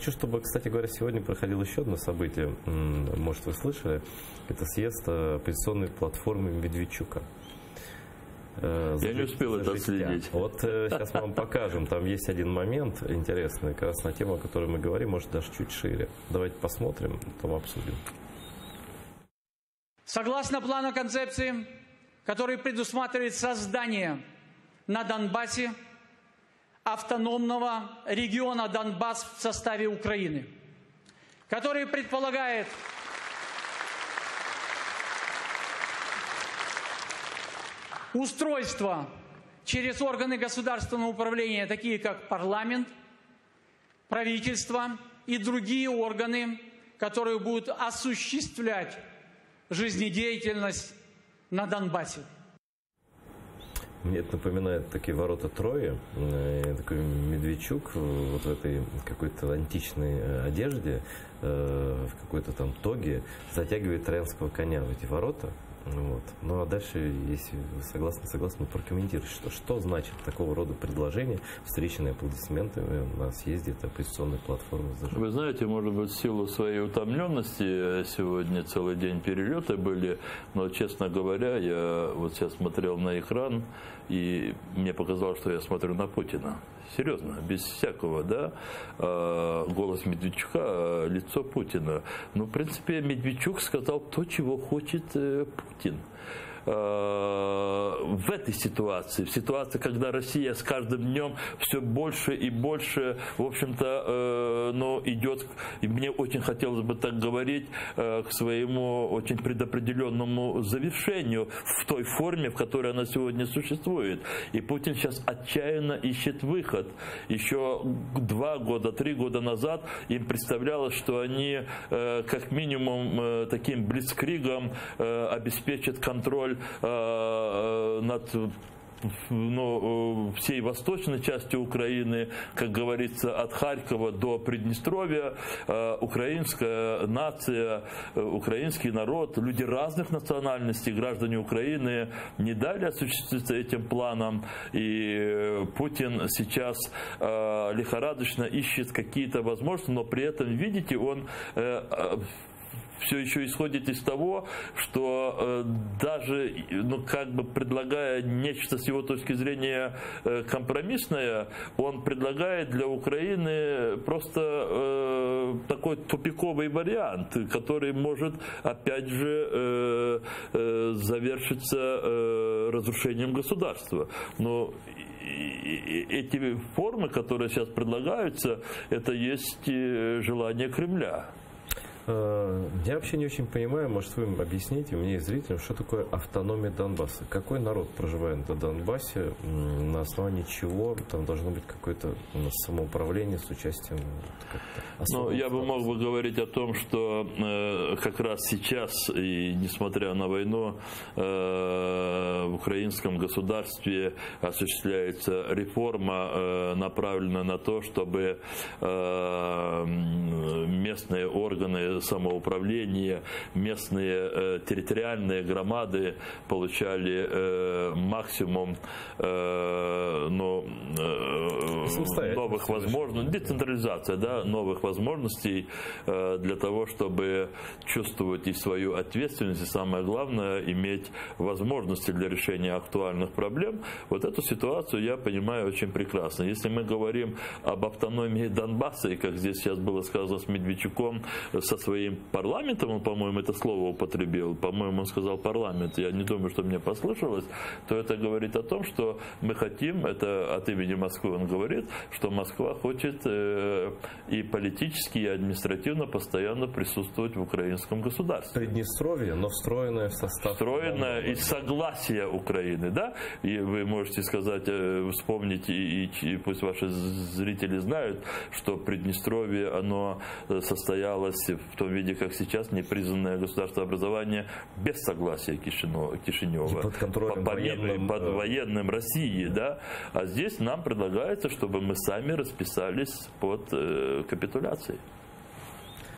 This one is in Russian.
Хочу, чтобы, кстати говоря, сегодня проходило еще одно событие, может, вы слышали, это съезд оппозиционной платформы Медведчука. Я не успел это отследить. Вот сейчас мы вам покажем, там есть один момент интересный, как раз на тему, о которой мы говорим, может даже чуть шире. Давайте посмотрим, потом обсудим. Согласно плану концепции, который предусматривает создание на Донбассе автономного региона Донбасс в составе Украины, который предполагает устройство через органы государственного управления, такие как парламент, правительство и другие органы, которые будут осуществлять жизнедеятельность на Донбассе. Мне это напоминает такие ворота Трои, такой Медведчук вот в этой какой-то античной одежде, в какой-то там тоге затягивает троянского коня в эти ворота. Вот. Ну а дальше, если вы согласны, прокомментируйте, что значит такого рода предложение, встреченные аплодисментами на съезде этой оппозиционной платформы. Вы знаете, может быть, в силу своей утомленности сегодня целый день перелеты были, но, честно говоря, я вот сейчас смотрел на экран, и мне показалось, что я смотрю на Путина. Серьезно, без всякого, да, голос Медведчука, лицо Путина. Ну, в принципе, Медведчук сказал то, чего хочет Путин. В этой ситуации, в ситуации, когда Россия с каждым днем все больше и больше, в общем-то, идет, и мне очень хотелось бы так говорить, к своему очень предопределенному завершению в той форме, в которой она сегодня существует. И Путин сейчас отчаянно ищет выход. Еще 2 года, 3 года назад им представлялось, что они как минимум таким блицкригом обеспечат контроль над всей восточной части Украины, как говорится, от Харькова до Приднестровья. Украинская нация, украинский народ, люди разных национальностей, граждане Украины не дали осуществиться этим планом. И Путин сейчас лихорадочно ищет какие-то возможности, но при этом, видите, он все еще исходит из того, что даже предлагая нечто с его точки зрения компромиссное, он предлагает для Украины просто такой тупиковый вариант, который может опять же завершиться разрушением государства. Но эти формы, которые сейчас предлагаются, это есть желание Кремля. Я вообще не очень понимаю, может, вы объясните мне и зрителям, что такое автономия Донбасса. Какой народ проживает на Донбассе, на основании чего там должно быть какое-то самоуправление с участием? Я бы мог бы говорить о том, что как раз сейчас, и несмотря на войну, в украинском государстве осуществляется реформа, направленная на то, чтобы местные органы самоуправления, местные территориальные громады получали максимум новых возможностей, децентрализация, да, новых возможностей для того, чтобы чувствовать и свою ответственность, и самое главное, иметь возможности для решения актуальных проблем. Вот эту ситуацию я понимаю очень прекрасно. Если мы говорим об автономии Донбасса, и как здесь сейчас было сказано с Медведчуком, со своим парламентом, он, по-моему, это слово употребил, по-моему, он сказал парламент, я не думаю, что мне послышалось, то это говорит о том, что мы хотим, это от имени Москвы он говорит, что Москва хочет и политически, и административно постоянно присутствовать в украинском государстве. Приднестровье, но встроенное в состав. Встроенное из согласия Украины, да? И вы можете сказать, вспомнить, и пусть ваши зрители знают, что Приднестровье, оно состоялось в том виде, как сейчас, непризнанное государственное образование без согласия Кишинева, под военным России, да? А здесь нам предлагается, чтобы мы сами расписались под капитуляцией.